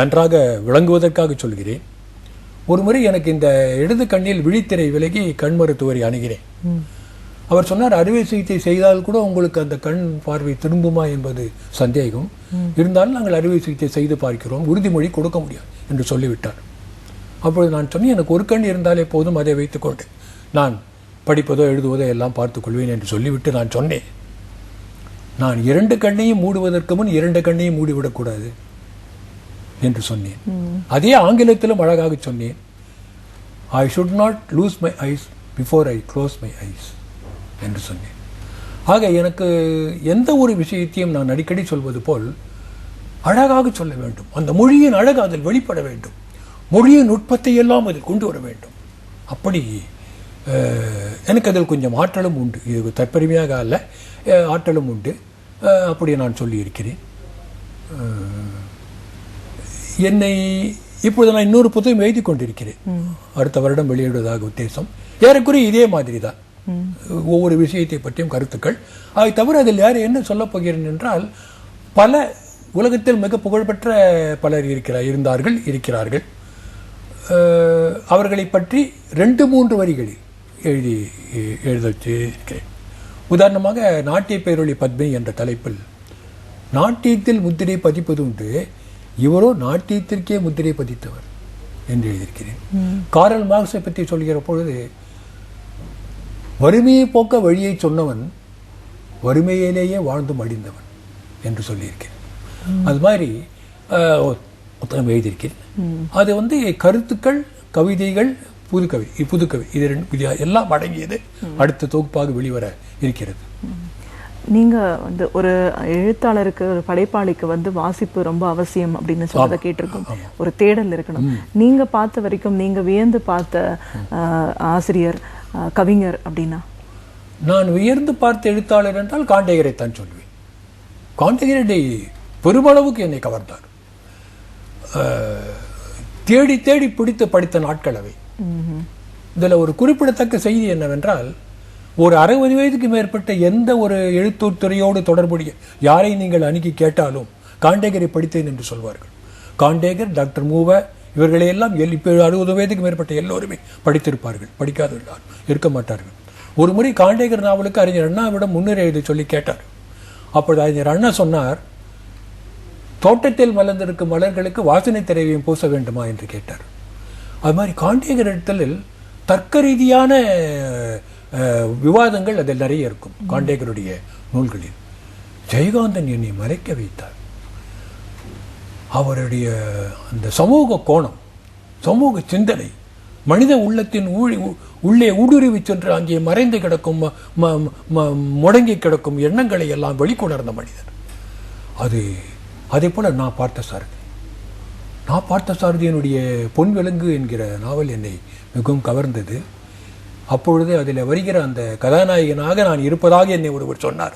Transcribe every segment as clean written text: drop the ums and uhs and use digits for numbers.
நன்றாக விளங்குவதற்காக சொல்கிறேன். ஒரு முறை எனக்கு இந்த இடது கண்ணில் விழித்திரை விலகி கண் மருத்துவரை அணுகிறேன். அவர் சொன்னார், அறுவை சிகிச்சை செய்தால் கூட உங்களுக்கு அந்த கண் பார்வை திரும்புமா என்பது சந்தேகம். இருந்தாலும் நாங்கள் அறுவை சிகிச்சை செய்து பார்க்கிறோம், உறுதிமொழி கொடுக்க முடியாது என்று சொல்லிவிட்டார். அப்பொழுது நான் சொன்னேன், எனக்கு ஒரு கண் இருந்தாலே போதும், அதை வைத்துக்கொண்டு நான் படிப்பதோ எழுதுவதோ எல்லாம் பார்த்துக் கொள்வேன் என்று சொல்லிவிட்டு நான் சொன்னேன், நான் 2 கண்ணையும் மூடுவதற்கு முன் 2 கண்ணையும் மூடிவிடக்கூடாது என்று சொன்னேன். அதே ஆங்கிலத்திலும் அழகாக சொன்னேன், I should not loose my ice before I close my ice என்று சொன்னேன். ஆக எனக்கு எந்த ஒரு விஷயத்தையும் நான் அடிக்கடி சொல்வது போல் அழகாக சொல்ல வேண்டும். அந்த மொழியின் அழகு அதில் வெளிப்பட வேண்டும். மொழியின் நுட்பத்தை எல்லாம் அதில் கொண்டு வர வேண்டும். அப்படி எனக்கு அதில் கொஞ்சம் ஆற்றலும் உண்டு. இது தற்பெருமையாக அல்ல, ஆற்றலும் உண்டு. அப்படி நான் சொல்லியிருக்கிறேன். என்னை இப்பொழுது நான் இன்னொரு புத்தகம் எழுதி கொண்டிருக்கிறேன். அடுத்த வருடம் வெளியிடுவதாக உத்தேசம். ஏறக்குறைய இதே மாதிரி தான், ஒவ்வொரு விஷயத்தை பற்றியும் கருத்துக்கள். அதை தவிர அதில் யார் என்ன சொல்லப் போகிறேன் என்றால், பல உலகத்தில் மிக புகழ்பெற்ற பலர் இருக்கிறார்கள். அவர்களை பற்றி 2-3 வரிகளில் எழுத வச்சிருக்கிறேன். உதாரணமாக, நாட்டிய பேரொளி பத்மினி என்ற தலைப்பில் நாட்டியத்தில் முத்திரை பதிப்பது உண்டு, இவரோ நாட்டியத்திற்கே முத்திரை பதித்தவர் என்று எழுதியிருக்கிறேன். காரல் மார்க்ஸை பற்றி சொல்கிற பொழுது, வறுமையை போக்க வழியை சொன்னவன் வறுமையிலேயே வாழ்ந்து மடிந்தவன் என்று சொல்லியிருக்கிறேன். அது மாதிரி புத்தகம் எழுதியிருக்கிறேன். அது கருத்துக்கள், கவிதைகள், புதுக்கவி இது 2 எல்லாம் அடங்கியது அடுத்த தொகுப்பாக வெளிவர இருக்கிறது. நீங்க ஒரு எழுத்தாளருக்கு, ஒரு படைப்பாளிக்கு வாசிப்பு ரொம்ப அவசியம் அப்படின்னு சொல்றத கேட்டிருக்கோம். ஒரு தேடல் இருக்கணும். நீங்க பார்த்த வரைக்கும், நீங்க வியந்து பார்த்த ஆசிரியர், கவிஞர் அப்படின்னா? நான் வியந்து பார்த்த எழுத்தாளர் என்றால் காண்டேகரை தான் சொல்வேன். காண்டேகரை பெருமளவுக்கு என்னை கவர்ந்தார். தேடி தேடி பிடித்து படித்த நாட்கள் அவை. இதுல ஒரு குறிப்பிடத்தக்க செய்தி என்னவென்றால், ஒரு 60 வயதுக்கு மேற்பட்ட எந்த ஒரு எழுத்தூர் துறையோடு தொடர்புடைய யாரை நீங்கள் அணுகி கேட்டாலும் காண்டேகரை படித்தேன் என்று சொல்வார்கள். காண்டேகர், டாக்டர் மூவ, இவர்களையெல்லாம் இப்போ 60 வயதுக்கு மேற்பட்ட எல்லோருமே படித்திருப்பார்கள். படிக்காதவர்கள் இருக்க மாட்டார்கள். ஒரு முறை காண்டேகர் நாவலுக்கு அறிஞர் அண்ணாவிடம் முன்னுரை எழுத சொல்லி கேட்டார். அப்பொழுது அறிஞர் அண்ணா சொன்னார், தோட்டத்தில் மலர்ந்திருக்கும் மலர்களுக்கு வாசனை திரவியம் பூச வேண்டுமா என்று கேட்டார். அது மாதிரி காண்டேகர் எழுத்தலில் தர்க்க ரீதியான விவாதங்கள் அதில் நிறைய இருக்கும். காண்டேகருடைய நூல்களில் ஜெயகாந்தன் என்னை மறைக்க வைத்தார். அவருடைய அந்த சமூக கோணம், சமூக சிந்தனை, மனித உள்ளத்தின் உள்ளே ஊடுருவி சென்று அங்கே மறைந்து கிடக்கும், முடங்கி கிடக்கும் எண்ணங்களை எல்லாம் வெளிக்கொணர்ந்த மனிதர். அதே போல நான் பார்த்த சாரதியினுடைய பொன் விலங்கு என்கிற நாவல் என்னை மிகவும் கவர்ந்தது. அப்பொழுது அதில் வருகிற அந்த கதாநாயகனாக நான் இருப்பதாக என்னை ஒருவர் சொன்னார்.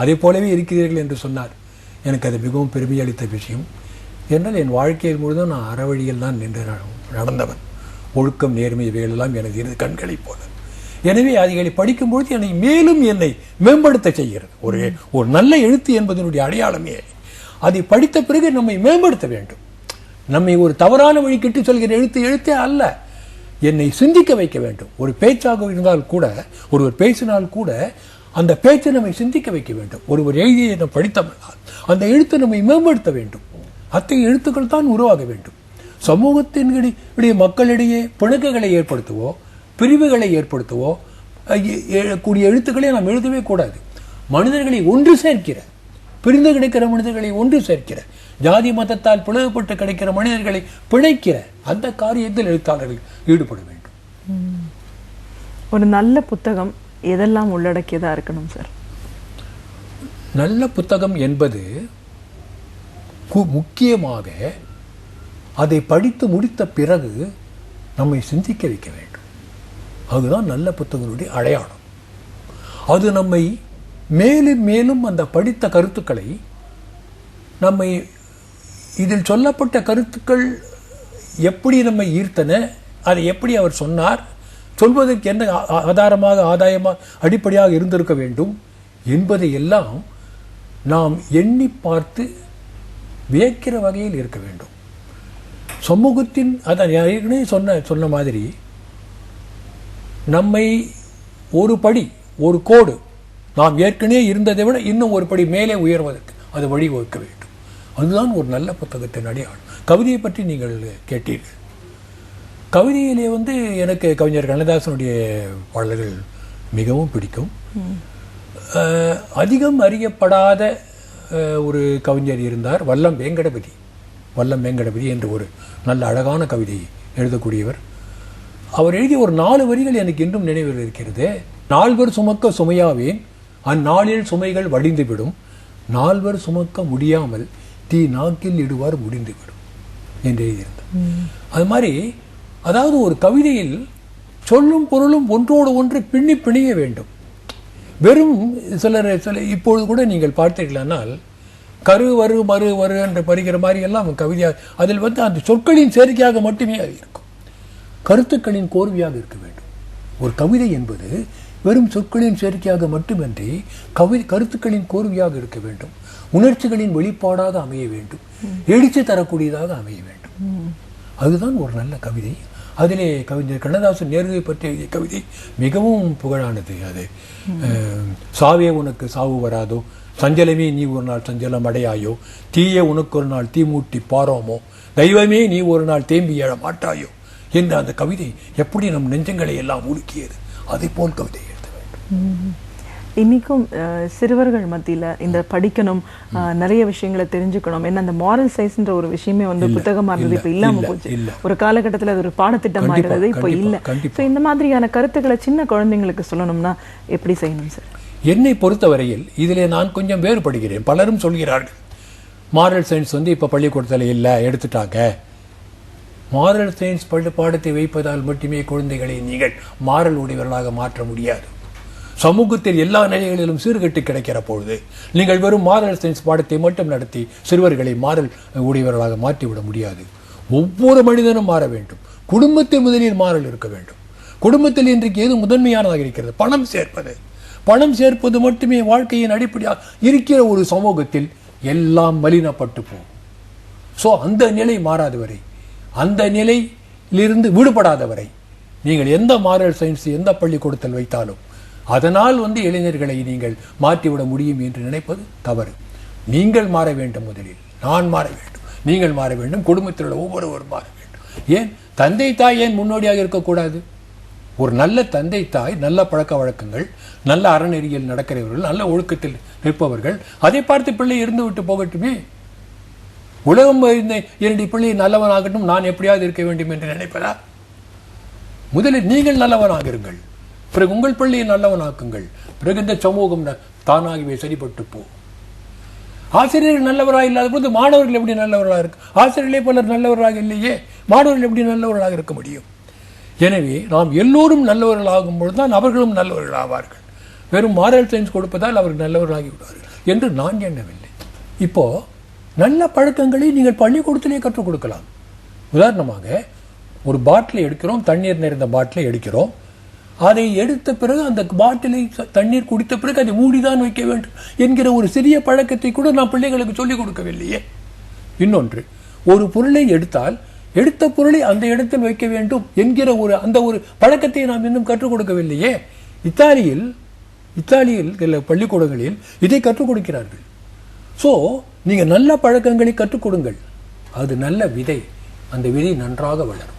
அதே போலவே இருக்கிறீர்கள் என்று சொன்னார். எனக்கு அது மிகவும் பெருமை அளித்த விஷயம். என்றால் என் வாழ்க்கையில் முழுதும் நான் அறவழியில் தான் நின்று நடந்தவன். ஒழுக்கம், நேர்மை இவைகளெல்லாம் எனது 2 கண்களைப் போல. எனவே அதைகளை படிக்கும்பொழுது என்னை மேம்படுத்த செய்கிறது. ஒரு நல்ல எழுத்து என்பதனுடைய அடையாளமே அதை படித்த பிறகு நம்மை மேம்படுத்த வேண்டும். நம்மை ஒரு தவறான வழி கிட்டு சொல்கிற எழுத்தே அல்ல, என்னை சிந்திக்க வைக்க வேண்டும். ஒரு பேச்சாக இருந்தால் கூட, ஒருவர் பேசினால் கூட அந்த பேச்சை நம்மை சிந்திக்க வைக்க வேண்டும். ஒருவர் எழுதியை நாம் படித்தோம்னால் அந்த எழுத்தை நம்மை மேம்படுத்த வேண்டும். அத்தகைய எழுத்துக்கள் தான் உருவாக வேண்டும். சமூகத்தினுடைய மக்களிடையே பிணக்குகளை ஏற்படுத்துவோ, பிரிவுகளை ஏற்படுத்துவோ கூடிய எழுத்துக்களை நாம் எழுதவே கூடாது. மனிதர்களை ஒன்று சேர்க்கிற, பிரிந்து கிடைக்கிற மனிதர்களை ஒன்று சேர்க்கிற, ஜாதி மதத்தால் பிளவுபட்டு கிடைக்கிற மனிதர்களை பிழைக்கிற அந்த காரியத்தில் எழுத்தாளர்கள் ஈடுபட வேண்டும். ஒரு நல்ல புத்தகம் எதெல்லாம் உள்ளடக்கியதா இருக்கணும் சார்? நல்ல புத்தகம் என்பது முக்கியமாக அதை படித்து முடித்த பிறகு நம்மை சிந்திக்க வைக்க வேண்டும். அதுதான் நல்ல புத்தகங்களுடைய அடையாளம். அது நம்மை மேலும் மேலும் அந்த படித்த கருத்துக்களை, நம்மை இதில் சொல்லப்பட்ட கருத்துக்கள் எப்படி நம்மை ஈர்த்தன, அதை எப்படி அவர் சொன்னார், சொல்வதற்கு என்ன ஆதாயமாக அடிப்படையாக இருந்திருக்க வேண்டும் என்பதை எல்லாம் நாம் எண்ணி பார்த்து வியக்கிற வகையில் இருக்க வேண்டும். சமூகத்தின் அதான் ஏற்கனவே சொன்ன மாதிரி நம்மை ஒரு படி ஒரு கோடு நாம் ஏற்கனவே இருந்ததை விட இன்னும் ஒரு படி மேலே உயர்வதற்கு அது வழிவகுக்க வேண்டும். அதுதான் ஒரு நல்ல புத்தகத்தின் அடையாளம். கவிதையை பற்றி நீங்கள் கேட்டீர்கள். கவிதையிலே எனக்கு கவிஞர் கண்ணதாசனுடைய பாடல்கள் மிகவும் பிடிக்கும். அதிகம் அறியப்படாத ஒரு கவிஞர் இருந்தார், வல்லம் வெங்கடபதி என்று ஒரு நல்ல அழகான கவிதை எழுதக்கூடியவர். அவர் எழுதிய ஒரு 4 வரிகள் எனக்கு இன்னும் நினைவில் இருக்கிறது. நால்வர் சுமக்க சுமையாவேன், அந்நாளில் சுமைகள் வடிந்துவிடும், நால்வர் சுமக்க முடியாமல் தீ நாக்கில் இடுவார் முடிந்துவிடும் என்று எழுதியிருந்தார். அது மாதிரி, அதாவது ஒரு கவிதையில் சொல்லும் பொருளும் ஒன்றோடு ஒன்று பின்னி பிணிய வேண்டும். வெறும் சில இப்பொழுது கூட நீங்கள் பார்த்தீர்களானால் கரு வரு மறு வரு என்று பறிக்கிற மாதிரி எல்லாம் கவிதையாக அதில் அந்த சொற்களின் சேர்க்கையாக மட்டுமே அது இருக்கும், கருத்துக்களின் கோர்வையாக இருக்க வேண்டும். ஒரு கவிதை என்பது வெறும் சொற்களின் சேர்க்கையாக மட்டுமின்றி கருத்துக்களின் கோர்வையாக இருக்க வேண்டும், உணர்ச்சிகளின் வெளிப்பாடாக அமைய வேண்டும், எழுச்சி தரக்கூடியதாக அமைய வேண்டும். அதுதான் ஒரு நல்ல கவிதை. அதிலே கவிஞர் கண்ணதாசன் நேருவை பற்றி எழுதிய கவிதை மிகவும் புகழானது. அது சாவே உனக்கு சாவு வராதோ, சஞ்சலமே நீ ஒரு நாள் சஞ்சலம் அடையாயோ, தீய உனக்கு ஒரு நாள் தீமூட்டி பாரோமோ, தெய்வமே நீ ஒரு நாள் தேம்பி எழ மாட்டாயோ என்ற அந்த கவிதை எப்படி நம் நெஞ்சங்களை எல்லாம் உலுக்கியது. அதை போல் கவிதை எழுத வேண்டும். இன்னைக்கும் சிறுவர்கள் மத்தியில இந்த படிக்கணும், நிறைய விஷயங்களை தெரிஞ்சுக்கணும், என்ன அந்த மாரல் சயின்ஸ்ன்ற ஒரு விஷயமே புத்தகமா இருந்தது, இப்ப இல்லாம போச்சு. ஒரு காலகட்டத்தில் அது ஒரு பாடத்திட்டமா இருந்தது, இப்ப இல்ல. இந்த மாதிரியான கருத்துக்களை சின்ன குழந்தைங்களுக்கு சொல்லணும்னா எப்படி செய்யணும் சார்? என்னை பொறுத்தவரையில் இதிலே நான் கொஞ்சம் வேறுபடுகிறேன். பலரும் சொல்கிறார்கள் மாரல் சயின்ஸ் இப்ப பள்ளிக்கூடத்தில் இல்லை, எடுத்துட்டாங்க. மாரல் சயின்ஸ் பாடத்தை வைப்பதால் மட்டுமே குழந்தைகளை நீங்கள் மாரல் உடையவர்களாக மாற்ற முடியாது. சமூகத்தில் எல்லா நிலைகளிலும் சீர்கட்டு கிடைக்கிற பொழுது நீங்கள் வெறும் மாரல் சயின்ஸ் பாடத்தை மட்டும் நடத்தி சிறுவர்களை மாரல் உடையவர்களாக மாற்றிவிட முடியாது. ஒவ்வொரு மனிதனும் மாற வேண்டும். குடும்பத்தில் முதலில் மாறல் இருக்க வேண்டும். குடும்பத்தில் இன்றைக்கு எது முதன்மையானதாக இருக்கிறது? பணம் சேர்ப்பது. பணம் சேர்ப்பது மட்டுமே வாழ்க்கையின் அடிப்படையாக இருக்கிற ஒரு சமூகத்தில் எல்லாம் மலினப்பட்டு போகும். ஸோ அந்த நிலை மாறாதவரை, அந்த நிலையிலிருந்து விடுபடாதவரை நீங்கள் எந்த மாரல் சயின்ஸ் எந்த பள்ளிக்கூடத்தில் வைத்தாலும் அதனால் இளைஞர்களை நீங்கள் மாற்றிவிட முடியும் என்று நினைப்பது தவறு. நீங்கள் மாற வேண்டும். முதலில் நான் மாற வேண்டும், நீங்கள் மாற வேண்டும், குடும்பத்தில் உள்ள ஒவ்வொருவரும் மாற வேண்டும். ஏன் தந்தை தாய் ஏன் முன்னோடியாக இருக்கக்கூடாது? ஒரு நல்ல தந்தை தாய், நல்ல பழக்க வழக்கங்கள், நல்ல அறநெறியில் நடக்கிறவர்கள், நல்ல ஒழுக்கத்தில் நிற்பவர்கள், அதை பார்த்து பிள்ளை இருந்து விட்டு போகட்டுமே. உலகம் என்னுடைய பிள்ளை நல்லவனாகட்டும், நான் எப்படியாவது இருக்க வேண்டும் என்று நினைப்பதா? முதலில் நீங்கள் நல்லவனாக இருங்கள், பிறகு உங்கள் பிள்ளையை நல்லவனாக்குங்கள், பிறகு இந்த சமூகம் தானாகவே சரிபட்டு போ. ஆசிரியர்கள் நல்லவராக இல்லாத போது மாணவர்கள் எப்படி நல்லவர்களாக இருக்கு? ஆசிரியர்களே பலர் நல்லவர்களாக இல்லையே, மாணவர்கள் எப்படி நல்லவர்களாக இருக்க முடியும்? எனவே நாம் எல்லோரும் நல்லவர்களாகும் பொழுதுதான் அவர்களும் நல்லவர்கள் ஆவார்கள். வெறும் மாரல் சயின்ஸ் கொடுப்பதால் அவர்கள் நல்லவர்களாகி விடுவார்கள் என்று நான் எண்ணவில்லை. இப்போ நல்ல பழக்கங்களை நீங்கள் பள்ளிக்கூடத்திலே கற்றுக் கொடுக்கலாம். உதாரணமாக ஒரு பாட்டிலை எடுக்கிறோம், தண்ணீர் நிறைந்த பாட்டிலை எடுக்கிறோம். அதை எடுத்த பிறகு அந்த பாட்டிலை தண்ணீர் குடித்த பிறகு அதை மூடிதான் வைக்க வேண்டும் என்கிற ஒரு சிறிய பழக்கத்தை கூட நாம் பிள்ளைகளுக்கு சொல்லிக் கொடுக்கவில்லையே. இன்னொன்று, ஒரு பொருளை எடுத்தால் எடுத்த பொருளை அந்த இடத்தில் வைக்க வேண்டும் என்கிற அந்த ஒரு பழக்கத்தை நாம் இன்னும் கற்றுக் கொடுக்கவில்லையே. இத்தாலியில் பள்ளிக்கூடங்களில் இதை கற்றுக் கொடுக்கிறார்கள். ஸோ நீங்கள் நல்ல பழக்கங்களை கற்றுக் கொடுங்கள். அது நல்ல விதை, அந்த விதை நன்றாக வளரும்.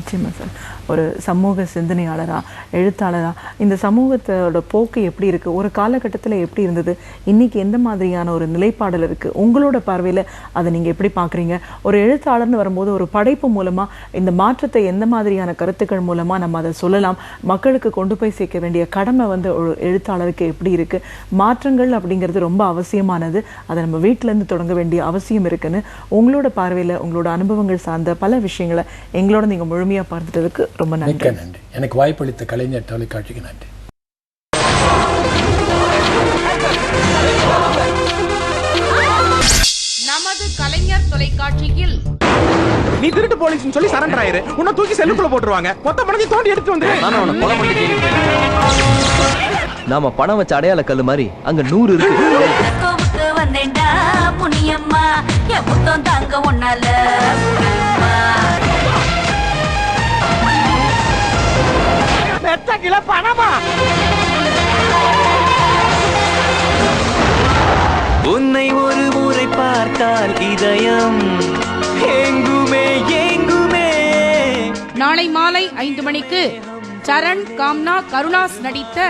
நிச்சயமா சார். ஒரு சமூக சிந்தனையாளரா, எழுத்தாளரா, இந்த சமூகத்தோட போக்கு எப்படி இருக்கு, ஒரு காலகட்டத்தில் எப்படி இருந்தது, இன்னைக்கு எந்த மாதிரியான ஒரு நிலைப்பாடல் இருக்கு, உங்களோட பார்வையில் அதை நீங்க எப்படி பார்க்குறீங்க? ஒரு எழுத்தாளர்னு வரும்போது ஒரு படைப்பு மூலமா இந்த மாற்றத்தை எந்த மாதிரியான கருத்துக்கள் மூலமா நம்ம அதை சொல்லலாம், மக்களுக்கு கொண்டு போய் சேர்க்க வேண்டிய கடமை ஒரு எழுத்தாளருக்கு எப்படி இருக்கு? மாற்றங்கள் அப்படிங்கிறது ரொம்ப அவசியமானது, அதை நம்ம வீட்டிலேருந்து தொடங்க வேண்டிய அவசியம் இருக்குன்னு உங்களோட பார்வையில், உங்களோட அனுபவங்கள் சார்ந்த பல விஷயங்களை எங்களோட நீங்க முழுமையா பார்த்துட்டதுக்கு ரொம்ப நன்றி. எனக்கு வாய்ப்பளித்த கலைஞர் தொலைக்காட்சிக்கு நன்றி. நமது கலைஞர் தொலைக்காட்சியில் நீ திருட்டு போலீஸ்னு சொல்லி சரண்டர் ஆயிரு, உன்னை தூக்கி செல்லுக்குள்ள போட்டுருவாங்க, மொத்த பணத்தையும் தோண்டி எடுத்து வந்து நாம பணம் வச்ச அடையாள கல்லு மாதிரி அங்க 100 இருக்கு. முத்தம் தாங்க உன்னால கிலோ பணமா? உன்னை ஒரு முறை பார்த்தால் இதயம் எங்குமே எங்குமே. நாளை மாலை 5 மணிக்கு சரண், காம்னா, கருணாஸ் நடித்த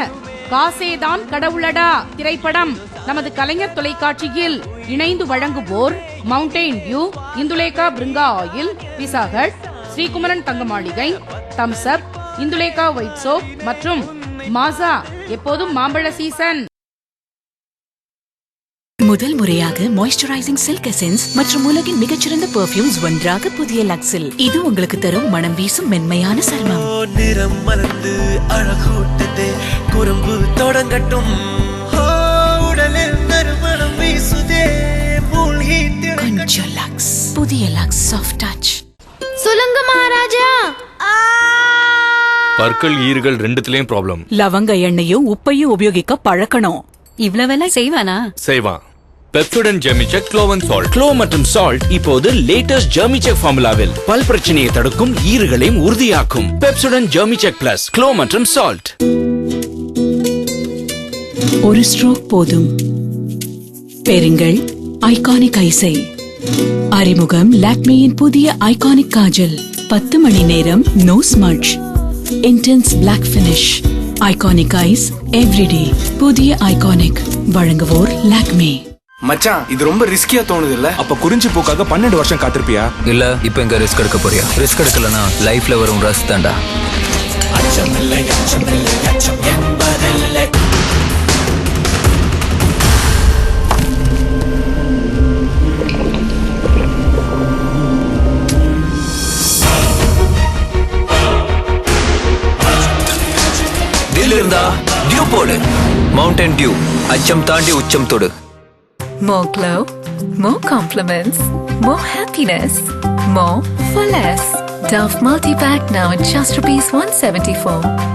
காசேதான் கடவுளடா திரைப்படம் நமது கலைஞர் தொலைக்காட்சியில் இணைந்து வழங்குவோர் mountain view, Indulekha Bhringa oil, pizza hut, Srikumaran Thanga Maaligai, thums up, Indulekha white soap மற்றும் மாசா. எப்போதும் மாம்பழ சீசன். முதல் முறையாக மாய்ஸ்சரைசிங் சில்க் எசன்ஸ் மற்றும் உலகின் மிகச்சிறந்த பெர்ஃபியூம்ஸ் ஒன்றாக புதிய லக்ஸில். இது உங்களுக்கு தரும் மனம் வீசும் மென்மையான சர்மம். நிறம் மலர்ந்து அழகூட்டது குறும்பு தொடங்கட்டும். உடலில் நறுமணம் வீசுதே மூழ்கி கொஞ்சம் லக்ஸ். புதிய லக்ஸ் சாஃப்ட் டச். சொல்லுங்க மகாராஜா. பற்கள், ஈறுகள் ரெண்டுத்திலயும் ப்ராப்ளம். லவங்க எண்ணெயும் உப்பையும் உபயோகிக்க பழக்கணும். இவ்வளவெல்லாம் செய்வானா? செய்வான். பெப்சோடென்ட் ஜெர்மிசெக் க்ளோவன் சால்ட். க்ளோ மற்றும் சால்ட் இப்போது லேட்டஸ்ட் ஜெர்மிசெக் ஃபார்முலாவில் பல் பிரச்சனையை தடுக்கும், ஈறுகளையும் உறுதியாக்கும். பெப்சோடென்ட் ஜெர்மிசெக் பிளஸ் க்ளோ மற்றும் சால்ட். ஒரு ஸ்ட்ரோக் போதும். பெறுங்கள் ஐகானிக் ஐஸை. அறிமுகம் லாக்மேயின் புதிய ஐகானிக் காஜல். 10 மணி நேரம் no smudge. Intense black finish. Iconic eyes everyday. புதிய ஐகானிக். வழங்குவோர் லாக்மே. மச்சான், இது ரொம்ப ரிஸ்கியா தோணுது இல்ல? அப்ப குறிஞ்சி பூக்காக 12 வருஷம் காத்திருப்பியா? இல்ல, இப்ப எங்க ரிஸ்க் எடுக்க போறியா? ரிஸ்க் எடுக்கலனா லைஃப்ல வரும் ரஸ் தாண்டா. அச்சமில்லை அச்சமில்லை அச்சம் என்பதில்லை. டில் இருந்தா டியூ போடு. Mountain due. அச்சம் தாண்டி உச்சம் தொடு. More glow, more compliments, more happiness, more for less. Dove multi-pack now at just ₹174.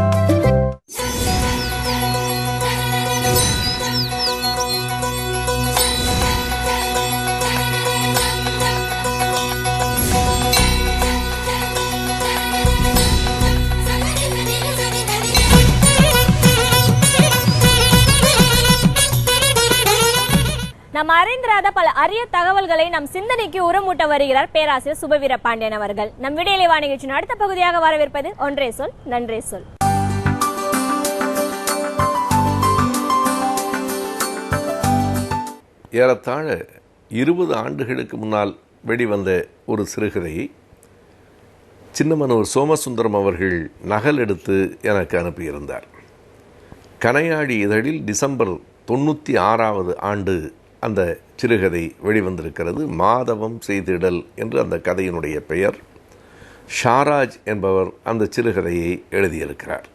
நாம் அறிந்திராத பல அரிய தகவல்களை நம் சிந்தனைக்கு உரமூட்ட வருகிறார் பேராசிரியர் சுபவீர பாண்டியன் அவர்கள். நம் விடியலை நிகழ்ச்சியின் அடுத்த பகுதியாக வரவேற்பது ஒன்றே சொல் நன்றே சொல். ஏறத்தாழ 20 ஆண்டுகளுக்கு முன்னால் வெளிவந்த ஒரு சிறுகதையை சின்னமனூர் சோமசுந்தரம் அவர்கள் நகல் எடுத்து எனக்கு அனுப்பியிருந்தார். கனையாழி இதழில் டிசம்பர் 96வது ஆண்டு அந்த சிறுகதை வெளிவந்திருக்கிறது. மாதவம் செய்திடல் என்று அந்த கதையினுடைய பெயர். ஷாராஜ் என்பவர் அந்த சிறுகதையை எழுதியிருக்கிறார்.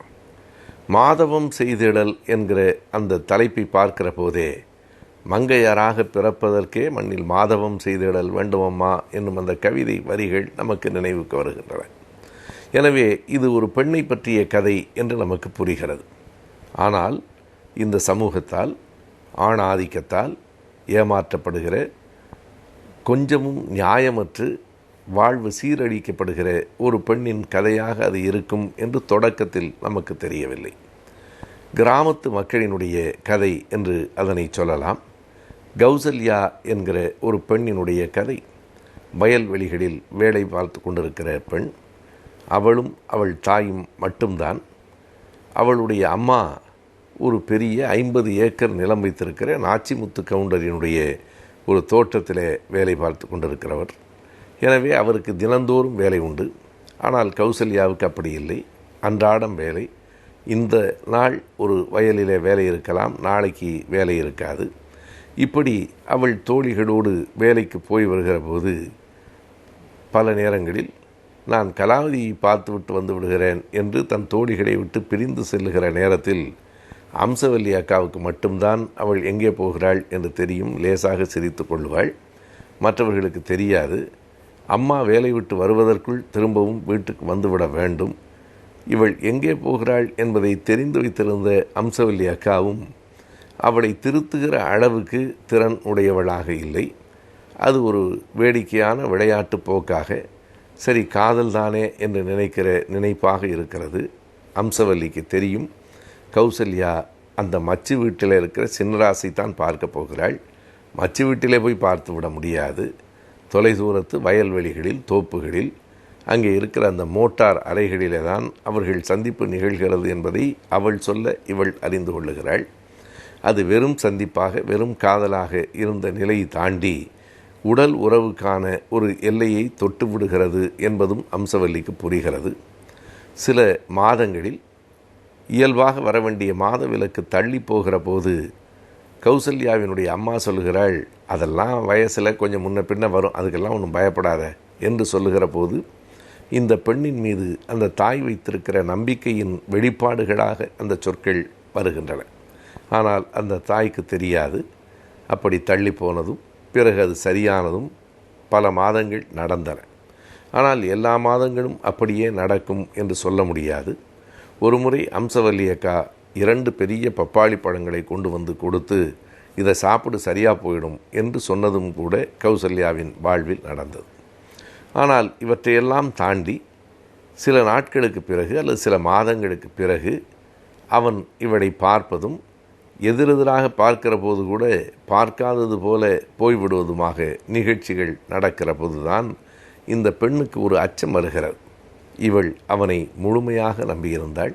மாதவம் செய்திடல் என்கிற அந்த தலைப்பை பார்க்கிற போதே மங்கையராக பிறப்பதற்கே மண்ணில் மாதவம் செய்திடல் வேண்டுமம்மா என்னும் அந்த கவிதை வரிகள் நமக்கு நினைவுக்கு வருகின்றன. எனவே இது ஒரு பெண்ணை பற்றிய கதை என்று நமக்கு புரிகிறது. ஆனால் இந்த சமூகத்தால், ஆண் ஆதிக்கத்தால் ஏமாற்றப்படுகிற, கொஞ்சமும் நியாயமற்று வாழ்வு சீரழிக்கப்படுகிற ஒரு பெண்ணின் கதையாக அது இருக்கும் என்று தொடக்கத்தில் நமக்கு தெரியவில்லை. கிராமத்து மக்களினுடைய கதை என்று அதனை சொல்லலாம். கௌசல்யா என்கிற ஒரு பெண்ணினுடைய கதை. வயல்வெளிகளில் வேலை பார்த்து கொண்டிருக்கிற பெண். அவளும் அவள் தாயும் மட்டும்தான். அவளுடைய அம்மா ஒரு பெரிய 50 ஏக்கர் நிலம் வைத்திருக்கிற நாச்சிமுத்து கவுண்டரினுடைய ஒரு தோட்டத்தில் வேலை பார்த்து கொண்டிருக்கிறவர். எனவே அவருக்கு தினந்தோறும் வேலை உண்டு. ஆனால் கௌசல்யாவுக்கு அப்படி இல்லை. அன்றாடம் வேலை. இந்த நாள் ஒரு வயலில் வேலை இருக்கலாம், நாளைக்கு வேலை இருக்காது. இப்படி அவள் தோழிகளோடு வேலைக்கு போய் வருகிற போது பல நேரங்களில் நான் கலாவதியை பார்த்துவிட்டு வந்து விடுகிறேன் என்று தன் தோழிகளை விட்டு பிரிந்து செல்லுகிற நேரத்தில் அம்சவல்லி அக்காவுக்கு மட்டும்தான் அவள் எங்கே போகிறாள் என்று தெரியும். லேசாக சிரித்து கொள்வாள். மற்றவர்களுக்கு தெரியாது. அம்மா வேலை விட்டு வருவதற்குள் திரும்பவும் வீட்டுக்கு வந்துவிட வேண்டும். இவள் எங்கே போகிறாள் என்பதை தெரிந்து வைத்திருந்த அம்சவல்லி அக்காவும் அவளை திருத்துகிற அளவுக்கு திறன் உடையவளாக இல்லை. அது ஒரு வேடிக்கையான விளையாட்டு போக்காக சரி காதல் தானே என்று நினைக்கிற நினைப்பாக இருக்கிறது. அம்சவல்லிக்கு தெரியும் கௌசல்யா அந்த மச்சு வீட்டில் இருக்கிற சின்னராசை தான் பார்க்க போகிறாள். மச்சு வீட்டிலே போய் பார்த்து விட முடியாது. தொலைதூரத்து வயல்வெளிகளில் தோப்புகளில் அங்கே இருக்கிற அந்த மோட்டார் அறைகளிலே தான் அவர்கள் சந்திப்பு நிகழ்கிறது என்பதை அவள் சொல்ல இவள் அறிந்து கொள்ளுகிறாள். அது வெறும் சந்திப்பாக வெறும் காதலாக இருந்த நிலையை தாண்டி உடல் உறவுக்கான ஒரு எல்லையை தொட்டு விடுகிறது என்பதும் அம்சவல்லிக்கு புரிகிறது. சில மாதங்களில் இயல்பாக வர வேண்டிய மாத விலக்கு தள்ளி போகிற போது கௌசல்யாவினுடைய அம்மா சொல்லுகிறாள், அதெல்லாம் வயசில் கொஞ்சம் முன்ன பின்ன வரும், அதுக்கெல்லாம் ஒன்றும் பயப்படாத என்று சொல்லுகிற போது இந்த பெண்ணின் மீது அந்த தாய் வைத்திருக்கிற நம்பிக்கையின் வெளிப்பாடுகளாக அந்த சொற்கள் வருகின்றன. ஆனால் அந்த தாய்க்கு தெரியாது. அப்படி தள்ளி போனதும் பிறகு அது சரியானதும் பல மாதங்கள் நடந்தன. ஆனால் எல்லா மாதங்களும் அப்படியே நடக்கும் என்று சொல்ல முடியாது. ஒரு முறை அம்சவல்லி அக்கா 2 பெரிய பப்பாளி பழங்களை கொண்டு வந்து கொடுத்து இதை சாப்பிடு சரியாக போயிடும் என்று சொன்னதும் கூட கௌசல்யாவின் வாழ்வில் நடந்தது. ஆனால் இவற்றையெல்லாம் தாண்டி சில நாட்களுக்கு பிறகு அல்லது சில மாதங்களுக்கு பிறகு அவன் இவளை பார்ப்பதும் எதிரெதிராக பார்க்கிற போது கூட பார்க்காதது போல போய்விடுவதுமாக நிகழ்ச்சிகள் நடக்கிற போதுதான் இந்த பெண்ணுக்கு ஒரு அச்சம் வருகிறது. இவள் அவனை முழுமையாக நம்பியிருந்தாள்.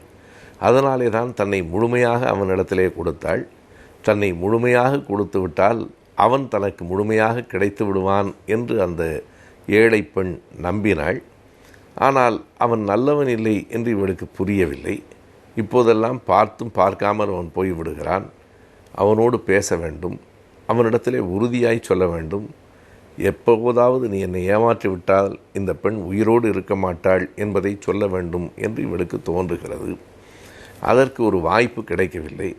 அதனாலே தான் தன்னை முழுமையாக அவனிடத்திலே கொடுத்தாள். தன்னை முழுமையாக கொடுத்து விட்டால் அவன் தனக்கு முழுமையாக கிடைத்து விடுவான் என்று அந்த ஏழை பெண் நம்பினாள். ஆனால் அவன் நல்லவன் இல்லை என்று இவளுக்கு புரியவில்லை. இப்போதெல்லாம் பார்த்தும் பார்க்காமல் அவன் போய்விடுகிறான். அவனோடு பேச வேண்டும், அவனிடத்திலே உறுதியாய் சொல்ல வேண்டும். எப்போதாவது நீ என்னை ஏமாற்றி விட்டால் இந்த பெண் உயிரோடு இருக்க மாட்டாள் என்பதை சொல்ல வேண்டும் என்று இவளுக்கு தோன்றுகிறது. அதற்கு ஒரு வாய்ப்பு கிடைக்கவில்லை.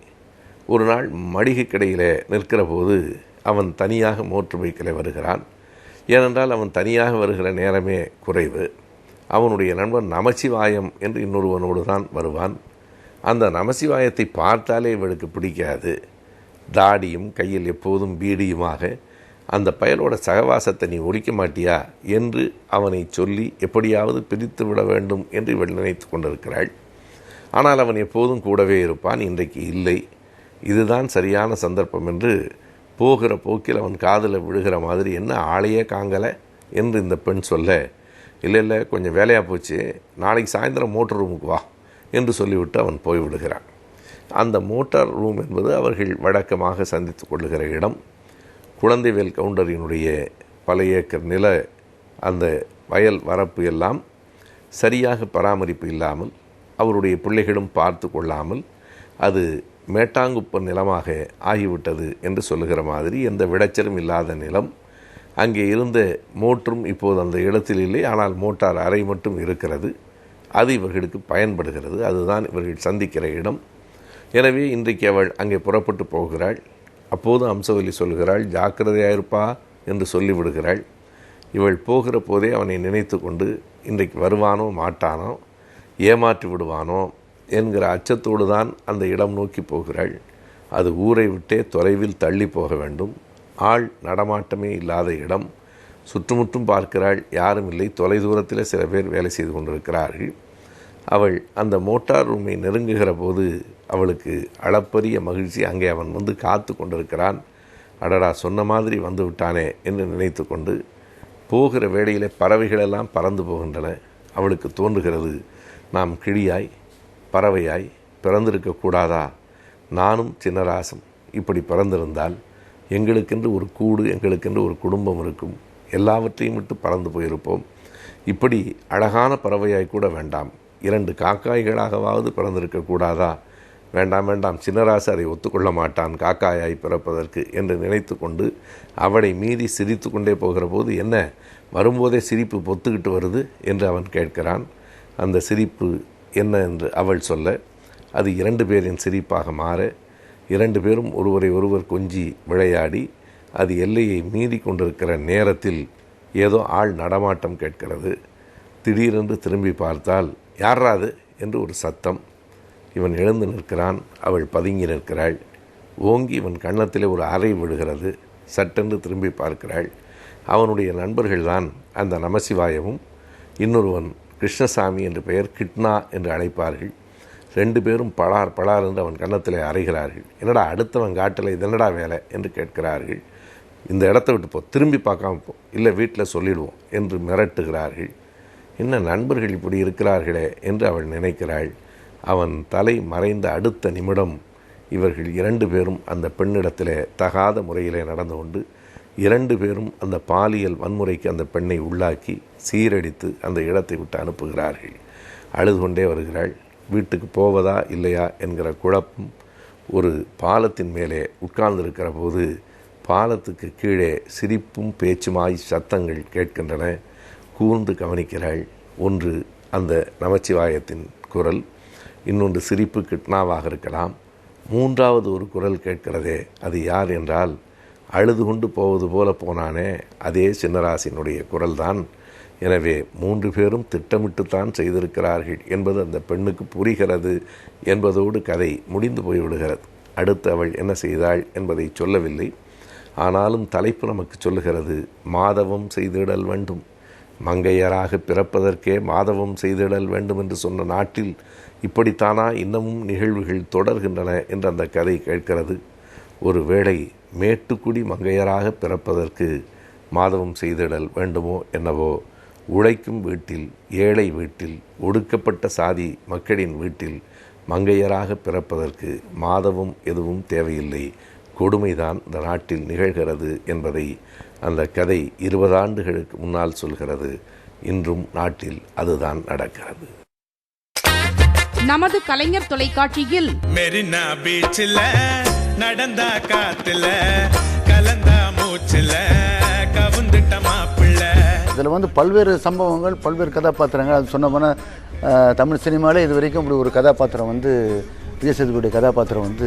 ஒரு நாள் மளிகை கடையில் நிற்கிற போது அவன் தனியாக மோட்டர் பைக்கில் வருகிறான். ஏனென்றால் அவன் தனியாக வருகிற நேரமே குறைவு. அவனுடைய நண்பன் நமசிவாயம் என்று இன்னொருவனோடு தான் வருவான். அந்த நமசிவாயத்தை பார்த்தாலே இவளுக்கு பிடிக்காது. தாடியும் கையில் எப்போதும் பீடியுமாக அந்த பயலோட சகவாசத்தை நீ ஒழிக்க மாட்டியா என்று அவனை சொல்லி எப்படியாவது பிரித்து விட வேண்டும் என்று இவள் நினைத்து கொண்டிருக்கிறாள். ஆனால் அவன் எப்போதும் கூடவே இருப்பான். இன்றைக்கு இல்லை. இதுதான் சரியான சந்தர்ப்பம் என்று போகிற போக்கில் அவன் காதில் விழுகிற மாதிரி, என்ன ஆளையே காங்கலை என்று இந்த பெண் சொல்ல, இல்லை கொஞ்சம் வேலையாக போச்சு, நாளைக்கு சாயந்தரம் மோட்டர் ரூமுக்கு வா என்று சொல்லிவிட்டு அவன் போய்விடுகிறான். அந்த மோட்டார் ரூம் என்பது அவர்கள் வழக்கமாக சந்தித்து கொள்ளுகிற இடம். குழந்தைவேல் கவுண்டரினுடைய பல ஏக்கர் நில அந்த வயல் வரப்பு எல்லாம் சரியாக பராமரிப்பு இல்லாமல், அவருடைய பிள்ளைகளும் பார்த்து கொள்ளாமல் அது மேட்டாங்குப்ப நிலமாக ஆகிவிட்டது என்று சொல்லுகிற மாதிரி எந்த விளைச்சலும் இல்லாத நிலம். அங்கே இருந்த மோட்டரும் இப்போது அந்த இடத்தில் இல்லை. ஆனால் மோட்டார் அறை மட்டும் இருக்கிறது. அது இவர்களுக்கு பயன்படுகிறது. அதுதான் இவர்கள் சந்திக்கிற இடம். எனவே இன்றைக்கு அவள் அங்கே புறப்பட்டு போகிறாள். அப்போது அம்சவல்லி சொல்கிறாள், ஜாக்கிரதையாயிருப்பா என்று சொல்லிவிடுகிறாள். இவள் போகிற போதே அவனை நினைத்து கொண்டு இன்றைக்கு வருவானோ மாட்டானோ, ஏமாற்றி விடுவானோ என்கிற அச்சத்தோடு தான் அந்த இடம் நோக்கி போகிறாள். அது ஊரை விட்டே தொலைவில் தள்ளி போக வேண்டும். ஆள் நடமாட்டமே இல்லாத இடம். சுற்றுமுற்றும் பார்க்கிறாள், யாரும் இல்லை. தொலை தூரத்தில் சில பேர் வேலை செய்து கொண்டிருக்கிறார்கள். அவள் அந்த மோட்டார் ரூமை நெருங்குகிற போது அவளுக்கு அளப்பரிய மகிழ்ச்சி. அங்கே அவன் வந்து காத்து கொண்டிருக்கிறான். அடடா, சொன்ன மாதிரி வந்து விட்டானே என்று நினைத்து கொண்டு போகிற வேளையிலே பறவைகளெல்லாம் பறந்து போகின்றன. அவளுக்கு தோன்றுகிறது, நாம் கிளியாய் பறவையாய் பிறந்திருக்கக்கூடாதா? நானும் சின்னராசம் இப்படி பிறந்திருந்தால் எங்களுக்கென்று ஒரு கூடு, எங்களுக்கென்று ஒரு குடும்பம் இருக்கும். எல்லாவற்றையும் விட்டு பறந்து போயிருப்போம். இப்படி அழகான பறவையாய் கூட வேண்டாம், 2 காக்காய்களாகவாவது பிறந்திருக்கக்கூடாதா? வேண்டாம், சின்னராசு அதை ஒத்துக்கொள்ள மாட்டான் காக்காயாய் பிறப்பதற்கு என்று நினைத்து கொண்டு அவளை மீறி சிரித்து கொண்டே போகிற போது, என்ன வரும்போதே சிரிப்பு பொத்துக்கிட்டு வருது என்று அவன் கேட்கிறான். அந்த சிரிப்பு என்ன என்று அவள் சொல்ல, அது 2 பேரின் சிரிப்பாக மாற, 2 பேரும் ஒருவரை ஒருவர் கொஞ்சி விளையாடி அது எல்லையை மீறி கொண்டிருக்கிற நேரத்தில் ஏதோ ஆள் நடமாட்டம் கேட்கிறது. திடீரென்று திரும்பி பார்த்தால், யாராது என்று ஒரு சத்தம். இவன் எழுந்து நிற்கிறான். அவள் பதுங்கி நிற்கிறாள். ஓங்கி இவன் கன்னத்திலே ஒரு அறை விழுகிறது. சட்டென்று திரும்பி பார்க்கிறாள். அவனுடைய நண்பர்கள்தான் அந்த நமசிவாயமும், இன்னொருவன் கிருஷ்ணசாமி என்று பெயர், கிட்னா என்று அழைப்பார்கள். 2 பேரும் பலார் பலார் என்று அவன் கன்னத்தில் அறைகிறார்கள். என்னடா அடுத்தவன் காட்டில் இதென்னடா வேலை என்று கேட்கிறார்கள். இந்த இடத்த விட்டு போ, திரும்பி பார்க்காம போ, இல்லை வீட்டில் சொல்லிடுவோம் என்று மிரட்டுகிறார்கள். என்ன நண்பர்கள் இப்படி இருக்கிறார்களே என்று அவள் நினைக்கிறாள். அவன் தலை மறைந்த அடுத்த நிமிடம் இவர்கள் 2 பேரும் அந்த பெண்ணிடத்திலே தகாத முறையிலே நடந்து கொண்டு 2 பேரும் அந்த பாலியல் வன்முறைக்கு அந்த பெண்ணை உள்ளாக்கி சீரடித்து அந்த இடத்தை விட்டு அனுப்புகிறார்கள். அழுது கொண்டே வருகிறாள். வீட்டுக்கு போவதா இல்லையா என்கிற குழப்பம். ஒரு பாலத்தின் மேலே உட்கார்ந்திருக்கிற போது பாலத்துக்கு கீழே சிரிப்பும் பேச்சுமாய் சத்தங்கள் கேட்கின்றன. கூர்ந்து கவனிக்கிறாள். ஒன்று அந்த நமச்சிவாயத்தின் குரல், இன்னொன்று சிரிப்பு கிட்னாவாக இருக்கலாம். 3வது ஒரு குரல் கேட்கிறதே, அது யார் என்றால் அழுது கொண்டு போவது போல போனானே அதே சின்னராசினுடைய குரல்தான். எனவே 3 பேரும் திட்டமிட்டுத்தான் செய்திருக்கிறார்கள் என்பது அந்த பெண்ணுக்கு புரிகிறது என்பதோடு கதை முடிந்து போய்விடுகிறது. அடுத்து அவள் என்ன செய்தாள் என்பதை சொல்லவில்லை. ஆனாலும் தலைப்பு நமக்கு சொல்லுகிறது, மாதவம் செய்திடல் வேண்டும். மங்கையராக பிறப்பதற்கே மாதவம் செய்திடல் வேண்டும் என்று சொன்ன நாட்டில் இப்படித்தானா இன்னமும் நிகழ்வுகள் தொடர்கின்றன என்று அந்த கதை கேட்கிறது. ஒருவேளை மேட்டுக்குடி மங்கையராக பிறப்பதற்கு மாதவம் செய்திடல் வேண்டுமோ என்னவோ. உழைக்கும் வீட்டில், ஏழை வீட்டில், ஒடுக்கப்பட்ட சாதி மக்களின் வீட்டில் மங்கையராக பிறப்பதற்கு மாதவம் எதுவும் தேவையில்லை. கொடுமைதான் இந்த நாட்டில் நிகழ்கிறது என்பதை அந்த கதை 20 ஆண்டுகளுக்கு முன்னால் சொல்கிறது. இன்றும் நாட்டில் அதுதான் நடக்கிறது. நமது கலைஞர் தொலைக்காட்சியில் மெரினா பீச்சில் நடந்த காத்துல கலந்த மூச்சில் கவுந்துட்ட மாப்பிள்ள. இதில் பல்வேறு சம்பவங்கள், பல்வேறு கதாபாத்திரங்கள். அது சொன்ன போனால் தமிழ் சினிமாவில் இது வரைக்கும் இப்படி ஒரு கதாபாத்திரம் விஜய் சேதுபதியுடைய கதாபாத்திரம்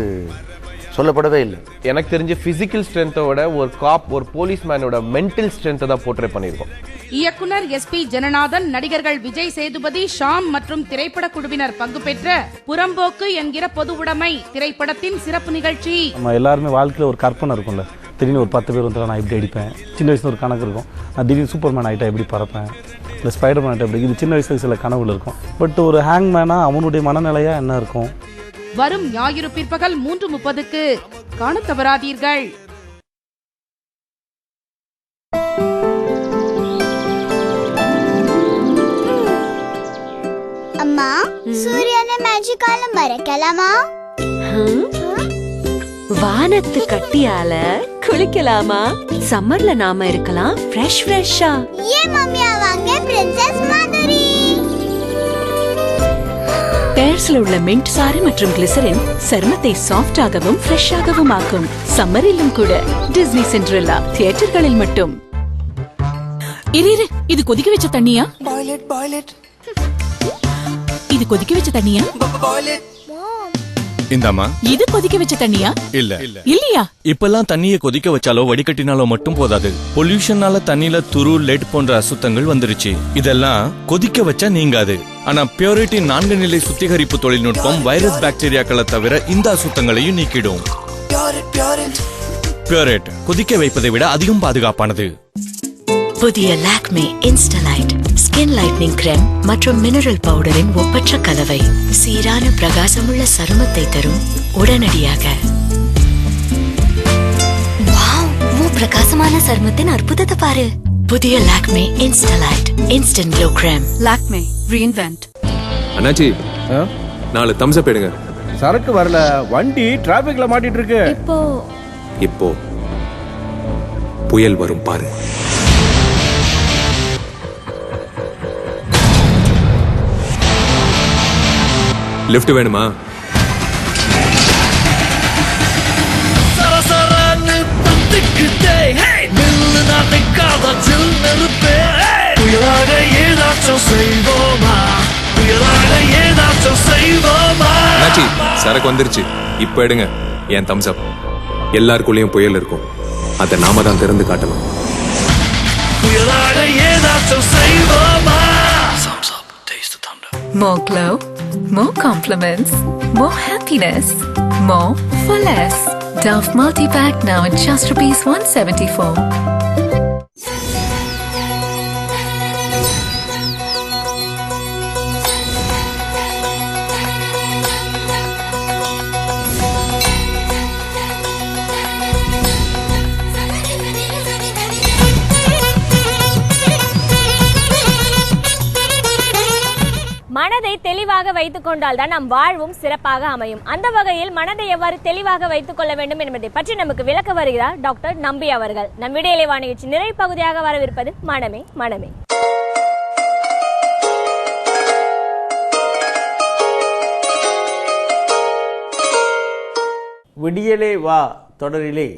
சொல்லப்படவே இல்லை. எனக்கு தெரிஞ்ச பிசிக்கல் ஸ்ட்ரென்த்தோட ஒரு காப், ஒரு போலீஸ்மேனோட மென்டல் ஸ்ட்ரென்த்தை தான் போர்ட்ரே பண்ணியிருக்கோம். இயக்குனர் SP ஜனநாதன், நடிகர்கள் விஜய் சேதுபதி, ஷாம் மற்றும் திரைப்பட குழுவினர் பங்கு பெற்ற புறம்போக்கு என்கிற பொது உடைமை திரைப்படத்தின் சிறப்பு நிகழ்ச்சி. நம்ம எல்லாருமே வாழ்க்கையில் ஒரு கற்பனை இருக்கும்ல, திடீர்னு ஒரு 10 பேர் வந்து நான் இப்படி அடிப்பேன். சின்ன வயசுல ஒரு கணக்கு இருக்கும், நான் திடீர்னு சூப்பர்மேன் ஆகிட்டா எப்படி பறப்பேன், இல்லை ஸ்பைடர்மேன் ஆகிட்டா எப்படி. இது சின்ன வயசுல சில கனவுகள் இருக்கும். பட் ஒரு ஹேங்மேனா அவனுடைய மனநிலையா என்ன இருக்கும்? வரும் ஞாயிறு பிற்பகல் 3:30க்கு காண தவறாதீர்கள். அம்மா, சூரியனை மேஜிக்கால மறைக்கலாமா? வானத்து கட்டியால குளிக்கலாமா? சம்மர்ல நாம இருக்கலாம் ஃப்ரெஷ்ஷா. ஏன் மம்மியா வாங்க பிரின்சஸ் மாதுரி. பேர்ஸ்ல உள்ள மின்ட் சாறு மற்றும் கிளிசரின் சருமத்தை சாஃப்டாகவும் ஃப்ரெஷ்ஷாகவும் ஆக்கும். சம்மரிலும் கூட. டிஸ்னி சிண்ட்ரெல்லா தியேட்டர்களில் மட்டும். இரு, இது கொதிக்க வச்ச தண்ணியா? பாய்லெட். இது கொதிக்க வச்ச தண்ணியா? இந்தாமா. இது கொதிக்க வச்ச தண்ணியா? இல்ல. இல்லையா? இப்பெல்லாம் தண்ணியை கொதிக்க வச்சாலோ வடிகட்டினாலோ மட்டும் போதாது. பொல்யூஷனால தண்ணியில துரு, லெட் போன்ற அசுத்தங்கள் வந்துருச்சு. இதெல்லாம் கொதிக்க வச்சா நீங்காது. ஆனா பியூரிட்டி 4 நிலை சுத்திகரிப்பு தொழில்நுட்பம் வைரஸ் பாக்டீரியாக்களை தவிர இந்த அசுத்தங்களையும் நீக்கிடும். பியூரேட் கொதிக்க வைப்பதை விட அதிகம் பாதுகாப்பானது. புதிய லாக்மே இன்ஸ்டலைட் ஸ்கின் லைட்னிங் கிரீம் மற்றும் மினரல் பவுடரின் ஒப்பற்ற கலவை சீரான பிரகாசமுள்ள சருமத்தை தரும். உடனடியாக பிரகாசமான சருமத்தின் அற்புதத்தை பாரு. புதிய Lakme instalite instant glow cream. Lakme reinvent. அண்ணாச்சி, 4 தம்ஸ் அப் எடுங்க. சரக்கு வரல, வண்டி டிராபிக்ல மாட்டிட்டு இருக்கு. இப்போ புயல் வரும் பாரு. லிஃப்ட் வேணுமா? சரக்கு வந்துருச்சு, இப்ப எடுங்க. என் தம்ஸ் அப். எல்லாருக்குள்ளேயும் புயல் இருக்கும், அதை நாம தான் திறந்து காட்டணும். More glow, more compliments, more happiness, more for less. Dove multi-pack now at just ₹174. மனதை தெளிவாக வைத்துக் கொண்டால் தான் நம் வாழ்வும் சிறப்பாக அமையும். அந்த வகையில் மனதை எவ்வாறு தெளிவாக வைத்துக் கொள்ள வேண்டும் என்பதை பற்றி நமக்கு விளக்க வருகிறார் டாக்டர் நம்பி அவர்கள். நம் விடியலை வா நிகழ்ச்சி நிறைவு பகுதியாக வரவிருப்பது மனமே மனமே. விடியலே வா தொடரிலே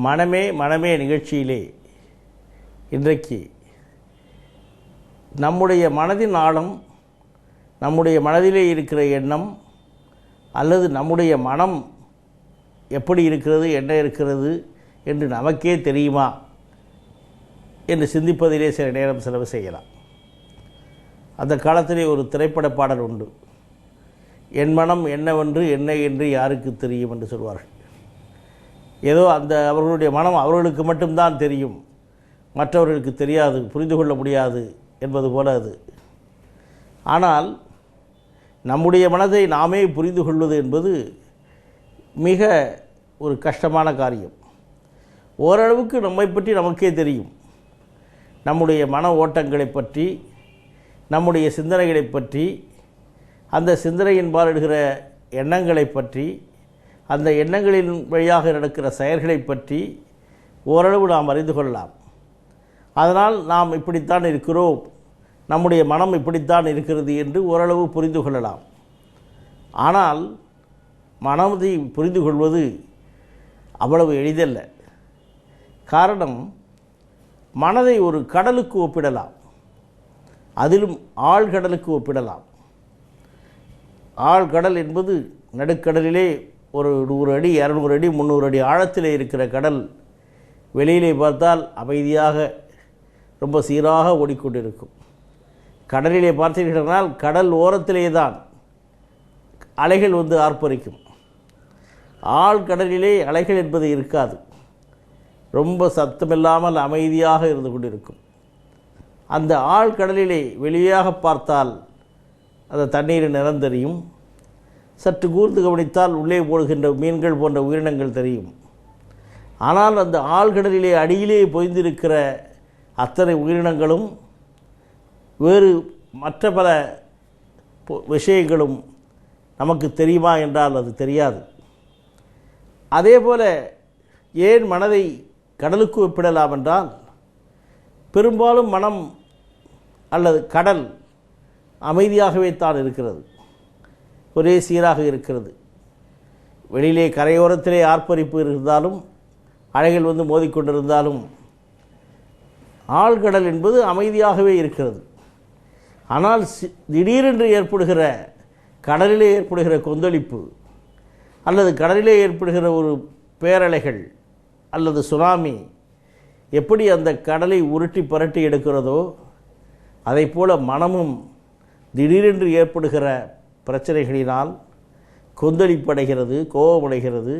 மனமே மனமே நிகழ்ச்சியிலே இன்றைக்கு நம்முடைய மனதின் ஆழம், நம்முடைய மனதிலே இருக்கிற எண்ணம் அல்லது நம்முடைய மனம் எப்படி இருக்கிறது, என்ன இருக்கிறது என்று நமக்கே தெரியுமா என்று சிந்திப்பதிலே சில நேரம் செலவு செய்யலாம். அந்த காலத்திலே ஒரு திரைப்பட பாடல் உண்டு. என் மனம் என்னவென்று என்ன என்று யாருக்கு தெரியும் என்று சொல்வார்கள். ஏதோ அந்த அவர்களுடைய மனம் அவர்களுக்கு மட்டும்தான் தெரியும், மற்றவர்களுக்கு தெரியாது, புரிந்து கொள்ள முடியாது என்பது போல அது. ஆனால் நம்முடைய மனதை நாமே புரிந்து கொள்வது என்பது மிக ஒரு கஷ்டமான காரியம். ஓரளவுக்கு நம்மை பற்றி நமக்கே தெரியும். நம்முடைய மன ஓட்டங்களை பற்றி, நம்முடைய சிந்தனைகளை பற்றி, அந்த சிந்தனையின்பால் எடுக்கிற எண்ணங்களை பற்றி, அந்த எண்ணங்களின் வழியாக நடக்கிற செயல்களை பற்றி ஓரளவு நாம் அறிந்து கொள்ளலாம். அதனால் நாம் இப்படித்தான் இருக்கிறோம், நம்முடைய மனம் இப்படித்தான் இருக்கிறது என்று ஓரளவு புரிந்து கொள்ளலாம். ஆனால் மனதை புரிந்து கொள்வது அவ்வளவு எளிதல்ல. காரணம், மனதை ஒரு கடலுக்கு ஒப்பிடலாம், அதிலும் ஆழ்கடலுக்கு ஒப்பிடலாம். ஆழ்கடல் என்பது நடுக்கடலிலே ஒரு 100 அடி 200 அடி 300 அடி ஆழத்திலே இருக்கிற கடல். வெளியிலே பார்த்தால் அமைதியாக ரொம்ப சீராக ஓடிக்கொண்டிருக்கும். கடலிலே பார்த்தீர்களால் கடல் ஓரத்திலே தான் அலைகள் வந்து ஆர்ப்பரிக்கும். ஆழ்கடலிலே அலைகள் என்பது இருக்காது, ரொம்ப சத்தமில்லாமல் அமைதியாக இருந்து கொண்டிருக்கும். அந்த ஆழ்கடலிலே வெளியாக பார்த்தால் அந்த தண்ணீரின் நிறம் தெரியும். சற்று கூர்ந்து கவனித்தால் உள்ளே போடுகின்ற மீன்கள் போன்ற உயிரினங்கள் தெரியும். ஆனால் அந்த ஆழ்கடலிலே அடியிலே பொய்ந்திருக்கிற அத்தனை உயிரினங்களும் வேறு மற்ற பல விஷயங்களும் நமக்கு தெரியுமா என்றால் அது தெரியாது. அதே போல ஏன் மனதை கடலுக்கு ஒப்பிடலாம் என்றால், பெரும்பாலும் மனம் அல்லது கடல் அமைதியாகவே தான் இருக்கிறது, ஒரே சீராக இருக்கிறது. வெளியிலே கரையோரத்திலே ஆர்ப்பரிப்பு இருந்தாலும், அலைகள் வந்து மோதிக்கொண்டிருந்தாலும், ஆழ்கடல் என்பது அமைதியாகவே இருக்கிறது. ஆனால் திடீரென்று ஏற்படுகிற கடலிலே ஏற்படுகிற கொந்தளிப்பு அல்லது கடலிலே ஏற்படுகிற ஒரு பேரலைகள் அல்லது சுனாமி எப்படி அந்த கடலை உருட்டி புரட்டி எடுக்கிறதோ, அதை போல மனமும் திடீரென்று ஏற்படுகிற பிரச்சனைகளினால் கொந்தளிப்படைகிறது, கோபமடைகிறது,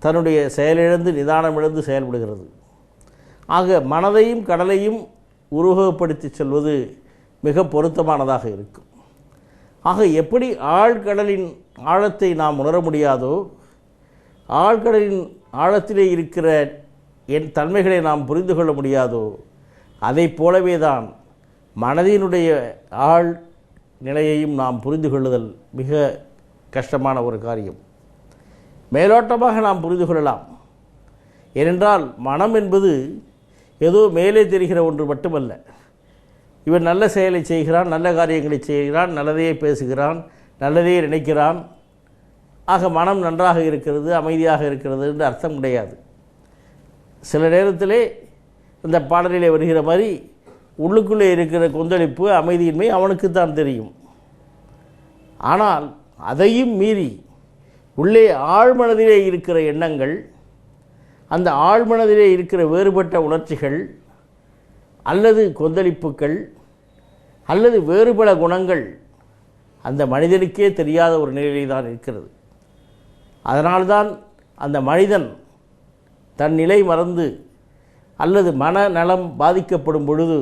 தன்னுடைய செயலிழந்து நிதானமிழந்து செயல்படுகிறது. ஆக மனதையும் கடலையும் உருவகப்படுத்தி செல்வது மிக பொருத்தமானதாக இருக்கும். ஆக எப்படி ஆழ்கடலின் ஆழத்தை நாம் உணர முடியாதோ, ஆழ்கடலின் ஆழத்திலே இருக்கிற என் தன்மைகளை நாம் புரிந்து கொள்ள முடியாதோ, அதை போலவே தான் மனதினுடைய ஆழ் நிலையையும் நாம் புரிந்து கொள்ளுதல் மிக கஷ்டமான ஒரு காரியம். மேலோட்டமாக நாம் புரிந்து கொள்ளலாம். ஏனென்றால் மனம் என்பது ஏதோ மேலே தெரிகிற ஒன்று மட்டுமல்ல. இவன் நல்ல செயலை செய்கிறான், நல்ல காரியங்களை செய்கிறான், நல்லதையே பேசுகிறான், நல்லதையே நினைக்கிறான், ஆக மனம் நன்றாக இருக்கிறது, அமைதியாக இருக்கிறது என்று அர்த்தம் கிடையாது. சில நேரத்திலே இந்த பாடலிலே வருகிற மாதிரி உள்ளுக்குள்ளே இருக்கிற கொந்தளிப்பு, அமைதியின்மை அவனுக்குத்தான் தெரியும். ஆனால் அதையும் மீறி உள்ளே ஆழ்மனதிலே இருக்கிற எண்ணங்கள், அந்த ஆழ்மனதிலே இருக்கிற வேறுபட்ட உணர்ச்சிகள் அல்லது கொந்தளிப்புகள் அல்லது வேறுபல குணங்கள் அந்த மனிதனுக்கே தெரியாத ஒரு நிலையிலே தான் இருக்கிறது. அதனால்தான் அந்த மனிதன் தன் நிலை மறந்து அல்லது மனநலம் பாதிக்கப்படும் பொழுது